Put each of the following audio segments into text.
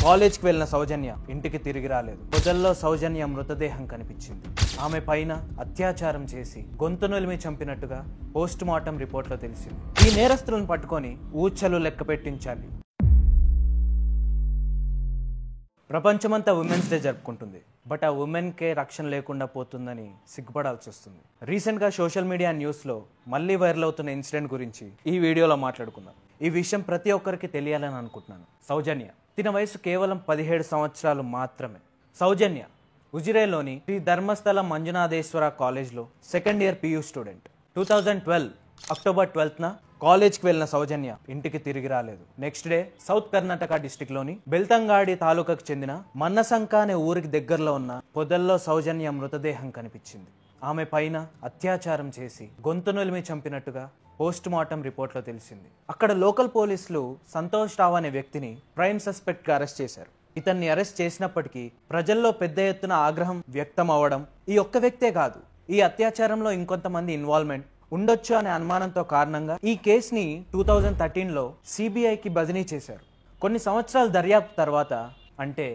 కాలేజ్కి వెళ్ళిన సౌజన్య ఇంటికి తిరిగి రాలేదు. పొదల్లో సౌజన్య మృతదేహం కనిపించింది. ఆమె పైన అత్యాచారం చేసి గొంతు నులిమి చంపినట్టుగా పోస్ట్ మార్టం రిపోర్ట్లో తెలిసింది. ఈ నేరస్తులను పట్టుకొని ఊచలు లెక్క పెట్టించాలి. ప్రపంచమంతా ఉమెన్స్ డే జరుపుకుంటుంది. బట్ ఆ ఉమెన్కే రక్షణ లేకుండా పోతుందని సిగ్గుపడాల్సి వస్తుంది. రీసెంట్గా సోషల్ మీడియా న్యూస్లో మళ్ళీ వైరల్ అవుతున్న ఇన్సిడెంట్ గురించి ఈ వీడియోలో మాట్లాడుకుందాం. ఈ విషయం ప్రతి ఒక్కరికి తెలియాలని అనుకుంటున్నాను. సౌజన్య, తిన వయసు కేవలం 17 సంవత్సరాలు మాత్రమే. సౌజన్య ఉజిరేలోని శ్రీ ధర్మస్థల మంజునాథేశ్వర కాలేజ్లో second year PU student. 2012 October 12న కాలేజ్కి వెళ్ళిన సౌజన్య ఇంటికి తిరిగి రాలేదు. నెక్స్ట్ డే సౌత్ కర్ణాటక డిస్టిక్లోని బెల్తంగాడి తాలూకాకు చెందిన మన్నసంక అనే ఊరికి దగ్గరలో ఉన్న పొదల్లో సౌజన్య మృతదేహం కనిపించింది. ఆమె పైన అత్యాచారం చేసి గొంతు నులిమి చంపినట్టుగా పోస్ట్ మార్టం రిపోర్ట్లో తెలిసింది. అక్కడ లోకల్ పోలీసులు సంతోష్ రావు అనే వ్యక్తిని ప్రైమ్ సస్పెక్ట్ గా అరెస్ట్ చేశారు. ఇతన్ని అరెస్ట్ చేసినప్పటికీ ప్రజల్లో పెద్ద ఎత్తున ఆగ్రహం వ్యక్తం అవ్వడం, ఈ ఒక్క వ్యక్తే కాదు, ఈ అత్యాచారంలో ఇంకొంతమంది ఇన్వాల్వ్మెంట్ ఉండొచ్చు అనే అనుమానంతో కారణంగా ఈ కేసుని 2013లో CBIకి బదిలీ చేశారు. కొన్ని సంవత్సరాల దర్యాప్తు తర్వాత, అంటే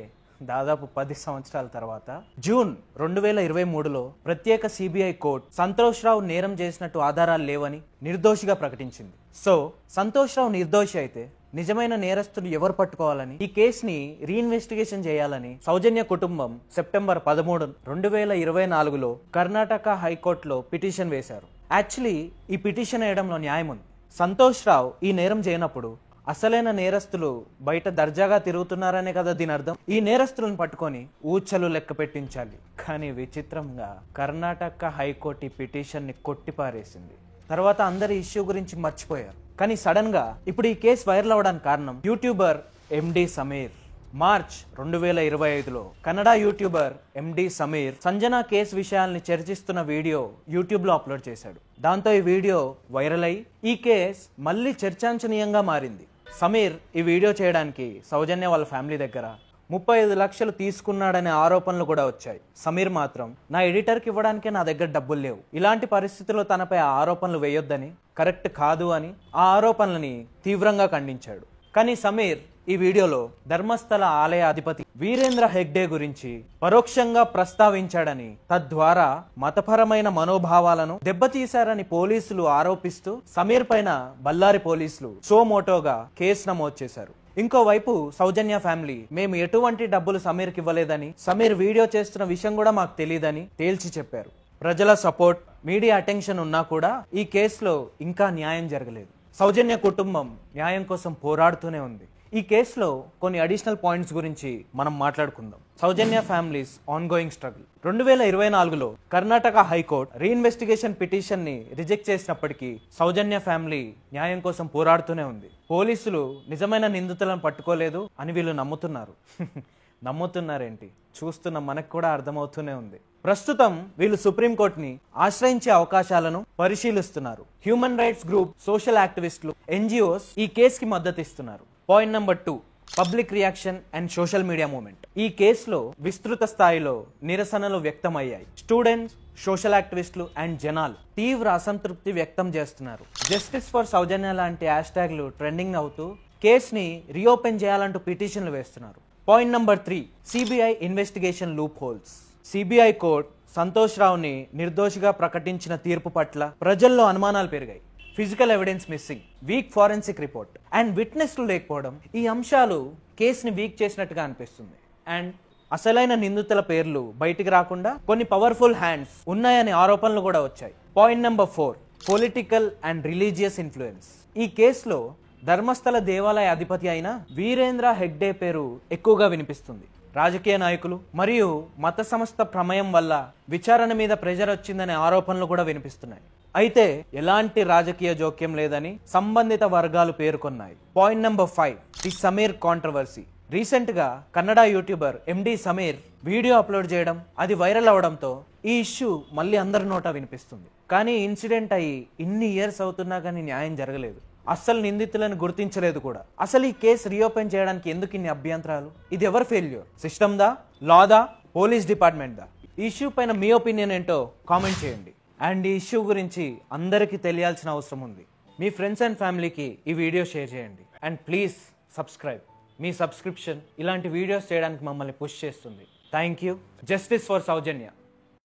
దాదాపు 10 సంవత్సరాల తర్వాత జూన్ 2023లో ప్రత్యేక CBI కోర్టు సంతోష్ రావు నేరం చేసినట్టు ఆధారాలు లేవని నిర్దోషిగా ప్రకటించింది. సో సంతోష్ రావు నిర్దోషి అయితే నిజమైన నేరస్తులు ఎవరు పట్టుకోవాలని, ఈ కేసుని రీఇన్వెస్టిగేషన్ చేయాలని సౌజన్య కుటుంబం సెప్టెంబర్ 13, 2024లో కర్ణాటక హైకోర్టులో పిటిషన్ వేశారు. యాక్చువల్లీ ఈ పిటిషన్ వేయడంలో న్యాయం ఉంది. సంతోష్ రావు ఈ నేరం చేయనప్పుడు అసలైన నేరస్తులు బయట దర్జాగా తిరుగుతున్నారనే కదా దీని అర్థం. ఈ నేరస్తులను పట్టుకొని ఊచలు లెక్క పెట్టించాలి. కానీ విచిత్రంగా కర్ణాటక హైకోర్టు ఈ పిటిషన్ ని కొట్టిపారేసింది. తర్వాత అందరి ఇష్యూ గురించి మర్చిపోయారు. కానీ సడన్ గా ఇప్పుడు ఈ కేసు వైరల్ అవడానికి కారణం యూట్యూబర్ MD సమీర్. మార్చ్ 2025లో Kannada YouTuber MD Sameer Sanjana case విషయాల్ని చర్చిస్తున్న వీడియో యూట్యూబ్ లో అప్లోడ్ చేశాడు. దాంతో ఈ వీడియో వైరల్ అయి ఈ కేసు మళ్ళీ చర్చాంశనీయంగా మారింది. సమీర్ ఈ వీడియో చేయడానికి సౌజన్య వాళ్ళ ఫ్యామిలీ దగ్గర 35 లక్షలు తీసుకున్నాడనే ఆరోపణలు కూడా వచ్చాయి. సమీర్ మాత్రం నా ఎడిటర్కి ఇవ్వడానికే నా దగ్గర డబ్బులు లేవు, ఇలాంటి పరిస్థితుల్లో తనపై ఆ ఆరోపణలు వేయొద్దని, కరెక్ట్ కాదు అని ఆ ఆరోపణలని తీవ్రంగా ఖండించాడు. కానీ సమీర్ ఈ వీడియోలో ధర్మస్థల ఆలయ అధిపతి వీరేంద్ర హెగ్డే గురించి పరోక్షంగా ప్రస్తావించాడని, తద్వారా మతపరమైన మనోభావాలను దెబ్బతీశారని పోలీసులు ఆరోపిస్తూ సమీర్ పైన బళ్ళారి పోలీసులు సోమోటోగా కేసు నమోదు చేశారు. ఇంకోవైపు సౌజన్య ఫ్యామిలీ మేము ఎటువంటి డబ్బులు సమీర్కి ఇవ్వలేదని, సమీర్ వీడియో చేస్తున్న విషయం కూడా మాకు తెలియదని తేల్చి చెప్పారు. ప్రజల సపోర్ట్, మీడియా అటెన్షన్ ఉన్నా కూడా ఈ కేసులో ఇంకా న్యాయం జరగలేదు. సౌజన్య కుటుంబం న్యాయం కోసం పోరాడుతూనే ఉంది. ఈ కేసులో కొన్ని అడిషనల్ పాయింట్స్ గురించి మనం మాట్లాడుకుందాం. Soujanya family's ongoing struggle. 2024లో కర్ణాటక హైకోర్టు రీఇన్వెస్టిగేషన్ పిటిషన్ ని రిజెక్ట్ చేసినప్పటికీ సౌజన్య ఫ్యామిలీ న్యాయం కోసం పోరాడుతూనే ఉంది. పోలీసులు నిజమైన నిందితులను పట్టుకోలేదు అని వీళ్ళు నమ్ముతున్నారు. నమ్ముతున్నారేంటి, చూస్తున్న మనకు కూడా అర్థమవుతూనే ఉంది. ప్రస్తుతం వీళ్ళు సుప్రీంకోర్టుని ఆశ్రయించే అవకాశాలను పరిశీలిస్తున్నారు. హ్యూమన్ రైట్స్ గ్రూప్, సోషల్ యాక్టివిస్టులు, NGOs ఈ కేసుకి మద్దతు ఇస్తున్నారు. Point number 2, public reaction and social media movement. ఈ కేసులో విస్తృత స్థాయిలో నిరసనలు వ్యక్తమయ్యాయి. స్టూడెంట్స్, సోషల్ యాక్టివిస్టులు అండ్ జనాలు తీవ్ర అసంతృప్తి వ్యక్తం చేస్తున్నారు. జస్టిస్ ఫర్ సౌజన్య లాంటి హ్యాష్ట్యాగ్లు ట్రెండింగ్ అవుతూ కేసుని రీఓపెన్ చేయాలంటూ పిటిషన్లు వేస్తున్నారు. Point number 3, CBI investigation loopholes. CBI court Santosh రావుని నిర్దోషిగా ప్రకటించిన తీర్పు పట్ల ప్రజల్లో అనుమానాలు పెరిగాయి. Physical evidence missing, weak forensic report and విట్నెస్లు లేకపోవడం, ఈ అంశాలు కేసుని వీక్ చేసినట్టుగా అనిపిస్తుంది. అండ్ అసలైన నిందితుల పేర్లు బయటికి రాకుండా కొన్ని పవర్ఫుల్ హ్యాండ్స్ ఉన్నాయనే ఆరోపణలు కూడా వచ్చాయి. Point number 4, political and religious influence. ఈ కేసులో ధర్మస్థల దేవాలయ అధిపతి అయిన వీరేంద్ర హెగ్డే పేరు ఎక్కువగా వినిపిస్తుంది. రాజకీయ నాయకులు మరియు మత సంస్థ ప్రమేయం వల్ల విచారణ మీద ప్రెజర్ వచ్చిందనే ఆరోపణలు కూడా వినిపిస్తున్నాయి. అయితే ఎలాంటి రాజకీయ జోక్యం లేదని సంబంధిత వర్గాలు పేర్కొన్నాయి. Point number 5, the Sameer controversy. Recent గా Kannada YouTuber MD Sameer video upload చేయడం, అది వైరల్ అవడంతో ఈ ఇష్యూ మళ్ళీ అందరి నోటా వినిపిస్తుంది. కానీ ఇన్సిడెంట్ అయ్యి ఇన్ని ఇయర్స్ అవుతున్నా కానీ న్యాయం జరగలేదు. అస్సలు నిందితులను గుర్తించలేదు కూడా. అసలు ఈ కేసు రీఓపెన్ చేయడానికి ఎందుకు ఇన్ని అభ్యంతరాలు? ఇది ఎవరి ఫెయిల్యూర్? సిస్టమ్ దా, లాదా, పోలీస్ డిపార్ట్మెంట్ దా? ఈ ఇష్యూ పైన మీ ఒపీనియన్ ఏంటో కామెంట్ చేయండి. అండ్ ఈ ఇష్యూ గురించి అందరికీ తెలియాల్సిన అవసరం ఉంది. మీ ఫ్రెండ్స్ అండ్ ఫ్యామిలీకి ఈ వీడియో షేర్ చేయండి. And please subscribe. Me subscription ఇలాంటి వీడియోస్ చేయడానికి మమ్మల్ని పుష్ చేస్తుంది. Thank you. Justice for Soujanya.